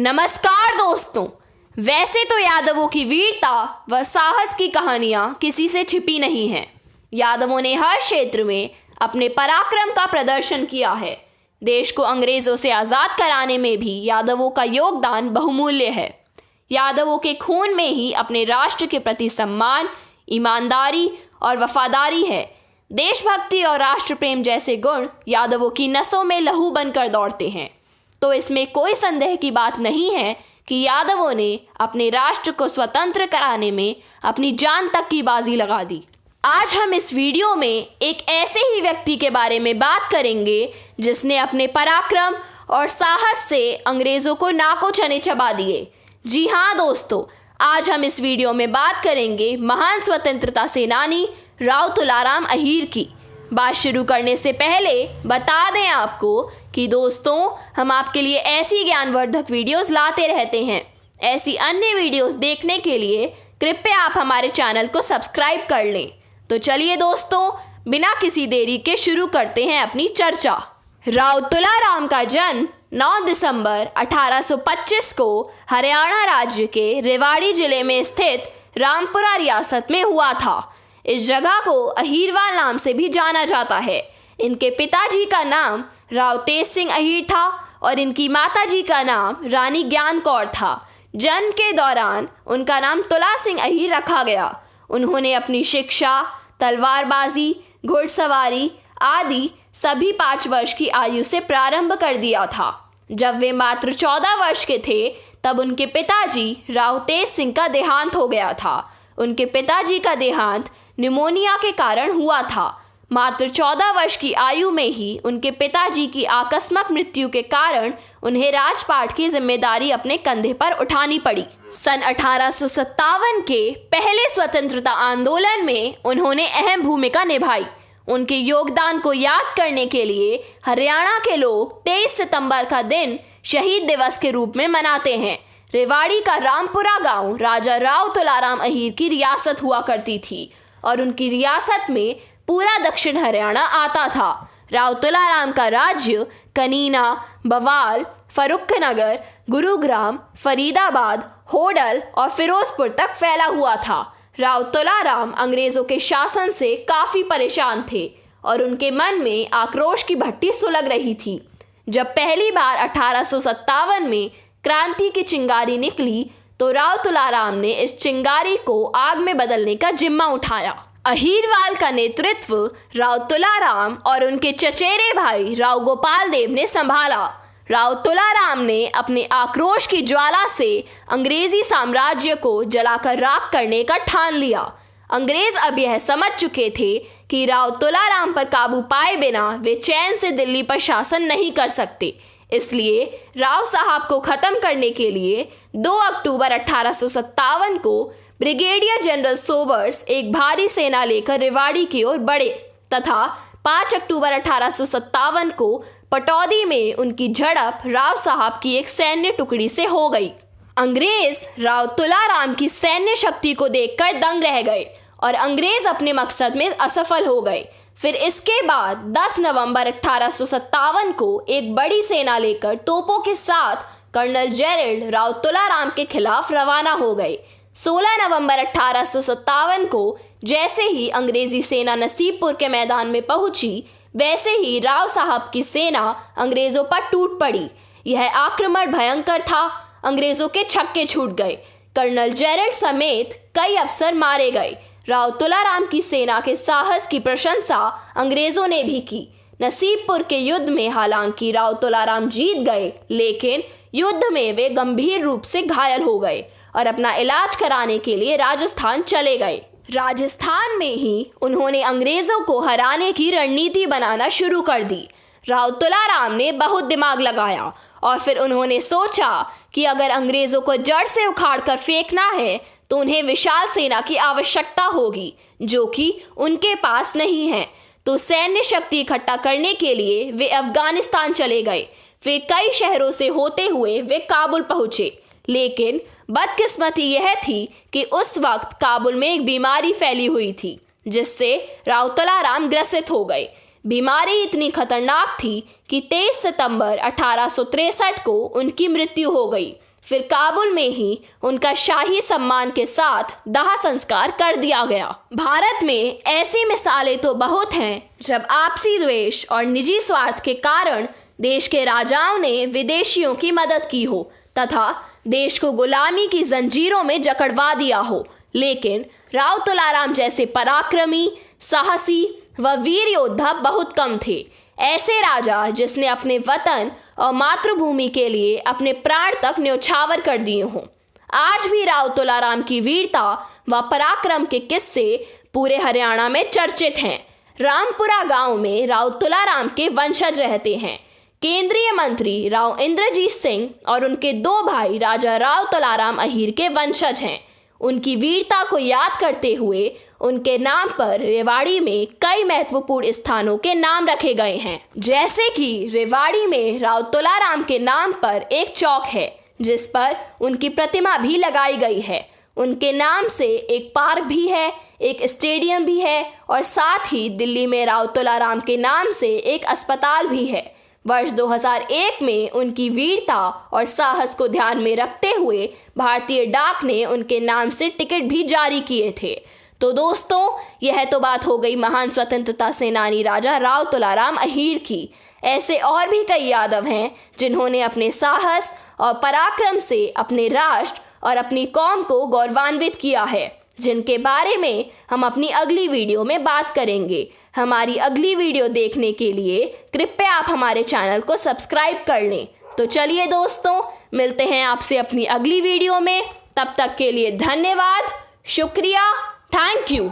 नमस्कार दोस्तों। वैसे तो यादवों की वीरता व साहस की कहानियां किसी से छिपी नहीं हैं। यादवों ने हर क्षेत्र में अपने पराक्रम का प्रदर्शन किया है। देश को अंग्रेजों से आज़ाद कराने में भी यादवों का योगदान बहुमूल्य है। यादवों के खून में ही अपने राष्ट्र के प्रति सम्मान, ईमानदारी और वफादारी है। देशभक्ति और राष्ट्र प्रेम जैसे गुण यादवों की नसों में लहू बनकर दौड़ते हैं। तो इसमें कोई संदेह की बात नहीं है कि यादवों ने अपने राष्ट्र को स्वतंत्र कराने में अपनी जान तक की बाजी लगा दी। आज हम इस वीडियो में एक ऐसे ही व्यक्ति के बारे में बात करेंगे जिसने अपने पराक्रम और साहस से अंग्रेजों को नाको चने चबा दिए। जी हाँ दोस्तों, आज हम इस वीडियो में बात करेंगे महान स्वतंत्रता सेनानी राव तुलाराम अहीर की। बात शुरू करने से पहले बता दें आपको कि दोस्तों, हम आपके लिए ऐसी ज्ञानवर्धक वीडियोस लाते रहते हैं। ऐसी अन्य वीडियोस देखने के लिए कृपया आप हमारे चैनल को सब्सक्राइब कर लें। तो चलिए दोस्तों, बिना किसी देरी के शुरू करते हैं अपनी चर्चा। राव तुलाराम का जन्म 9 दिसंबर 1825 को हरियाणा राज्य के रेवाड़ी जिले में स्थित रामपुरा रियासत में हुआ था। इस जगह को अहीरवाल नाम से भी जाना जाता है। इनके पिताजी का नाम राव तेज सिंह अहीर था और इनकी माताजी का नाम रानी ज्ञान कौर था। जन्म के दौरान उनका नाम तुला सिंह अहीर रखा गया। उन्होंने अपनी शिक्षा, तलवारबाजी, घुड़सवारी आदि सभी 5 वर्ष की आयु से प्रारंभ कर दिया था। जब वे मात्र 14 वर्ष के थे तब उनके पिताजी राव तेज सिंह का देहांत हो गया था। उनके पिताजी का देहांत निमोनिया के कारण हुआ था। मात्र 14 वर्ष की आयु में ही उनके पिताजी की आकस्मिक मृत्यु के कारण उन्हें राजपाट की जिम्मेदारी अपने कंधे पर उठानी पड़ी। सन 1857 के पहले स्वतंत्रता आंदोलन में उन्होंने अहम भूमिका निभाई। उनके योगदान को याद करने के लिए हरियाणा के लोग 23 सितंबर का दिन शहीद दिवस के रूप में मनाते हैं। रेवाड़ी का रामपुरा गांव राजा राव तुलाराम अहीर की रियासत हुआ करती थी और उनकी रियासत में पूरा दक्षिण हरियाणा आता था। राव तुलाराम का राज्य कनीना, बवाल, फर्रुखनगर, गुरुग्राम, फरीदाबाद, होडल और फिरोजपुर तक फैला हुआ था। राव तुलाराम अंग्रेजों के शासन से काफी परेशान थे और उनके मन में आक्रोश की भट्टी सुलग रही थी। जब पहली बार 1857 में क्रांति की चिंगारी निकली तो राव तुलाराम ने इस चिंगारी को आग में बदलने का जिम्मा उठाया। अहीरवाल का नेतृत्व राव तुलाराम और उनके चचेरे भाई राव गोपाल देव ने संभाला। राव तुलाराम ने अपने आक्रोश की ज्वाला से अंग्रेजी साम्राज्य को जलाकर राख करने का ठान लिया। अंग्रेज अब यह समझ चुके थे कि राव तुलाराम पर काबू पाए बिना वे चैन से दिल्ली पर शासन नहीं कर सकते। इसलिए राव साहब को खत्म करने के लिए 2 अक्टूबर 1857 को ब्रिगेडियर जनरल सोबर्स एक भारी सेना लेकर रेवाड़ी की ओर बढ़े तथा 5 अक्टूबर 1857 को पटौदी में उनकी झड़प राव साहब की एक सैन्य टुकड़ी से हो गई। अंग्रेज राव तुलाराम की सैन्य शक्ति को देखकर दंग रह गए और अंग्रेज अपने मकसद में असफल हो गए। फिर इसके बाद 10 नवंबर 1857 को एक बड़ी सेना लेकर तोपों के साथ कर्नल जेरल्ड राव तुलाराम के खिलाफ रवाना हो गए। 16 नवंबर 1857 को जैसे ही अंग्रेजी सेना नसीबपुर के मैदान में पहुंची वैसे ही राव साहब की सेना अंग्रेजों पर टूट पड़ी। यह आक्रमण भयंकर था। अंग्रेजों के छक्के छूट गए। कर्नल जेरल्ड समेत कई अफसर मारे गए। राव तुलाराम की सेना के साहस की प्रशंसा अंग्रेजों ने भी की। नसीबपुर के युद्ध में हालांकि राव तुलाराम जीत गए, लेकिन युद्ध में वे गंभीर रूप से घायल हो गए और अपना इलाज कराने के लिए राजस्थान चले गए। राजस्थान में ही उन्होंने अंग्रेजों को हराने की रणनीति बनाना शुरू कर दी। राव तुलाराम ने बहुत दिमाग लगाया और फिर उन्होंने सोचा कि अगर अंग्रेजों को जड़ से उखाड़ कर फेंकना है तो उन्हें विशाल सेना की आवश्यकता होगी, जो कि उनके पास नहीं है। तो सैन्य शक्ति इकट्ठा करने के लिए वे अफगानिस्तान चले गए। वे कई शहरों से होते हुए वे काबुल पहुंचे, लेकिन बदकिस्मती यह थी कि उस वक्त काबुल में एक बीमारी फैली हुई थी जिससे राव तुलाराम ग्रसित हो गए। बीमारी इतनी खतरनाक थी कि 23 सितंबर 1863 को उनकी मृत्यु हो गई। फिर काबुल में ही उनका शाही सम्मान के साथ दाह संस्कार कर दिया गया। भारत में ऐसी मिसालें तो बहुत हैं जब आपसी द्वेष और निजी स्वार्थ के कारण देश के राजाओं ने विदेशियों की मदद की हो तथा देश को गुलामी की जंजीरों में जकड़वा दिया हो, लेकिन राव तुलाराम जैसे पराक्रमी, साहसी व वीर योद्धा बहुत कम थे। ऐसे राजा जिसने अपने वतन और मातृभूमि के लिए अपने प्राण तक न्यौछावर कर दिए हों। आज भी राव तुलाराम की वीरता व पराक्रम के किस्से पूरे हरियाणा में चर्चित हैं। रामपुरा गांव में राव तुलाराम के वंशज रहते हैं। केंद्रीय मंत्री राव इंद्रजीत सिंह और उनके 2 भाई राजा राव तुलाराम अहीर के वंशज हैं। उनकी वीरता को याद करते हुए उनके नाम पर रेवाड़ी में कई महत्वपूर्ण स्थानों के नाम रखे गए हैं, जैसे कि रेवाड़ी में राव तुलाराम के नाम पर एक चौक है जिस पर उनकी प्रतिमा भी लगाई गई है। उनके नाम से एक पार्क भी है, एक स्टेडियम भी है और साथ ही दिल्ली में राव तुलाराम के नाम से एक अस्पताल भी है। वर्ष 2001 में उनकी वीरता और साहस को ध्यान में रखते हुए भारतीय डाक ने उनके नाम से टिकट भी जारी किए थे। तो दोस्तों, यह तो बात हो गई महान स्वतंत्रता सेनानी राजा राव तुलाराम अहीर की। ऐसे और भी कई यादव हैं जिन्होंने अपने साहस और पराक्रम से अपने राष्ट्र और अपनी कौम को गौरवान्वित किया है, जिनके बारे में हम अपनी अगली वीडियो में बात करेंगे। हमारी अगली वीडियो देखने के लिए कृपया आप हमारे चैनल को सब्सक्राइब कर लें। तो चलिए दोस्तों, मिलते हैं आपसे अपनी अगली वीडियो में। तब तक के लिए धन्यवाद, शुक्रिया, थैंक यू।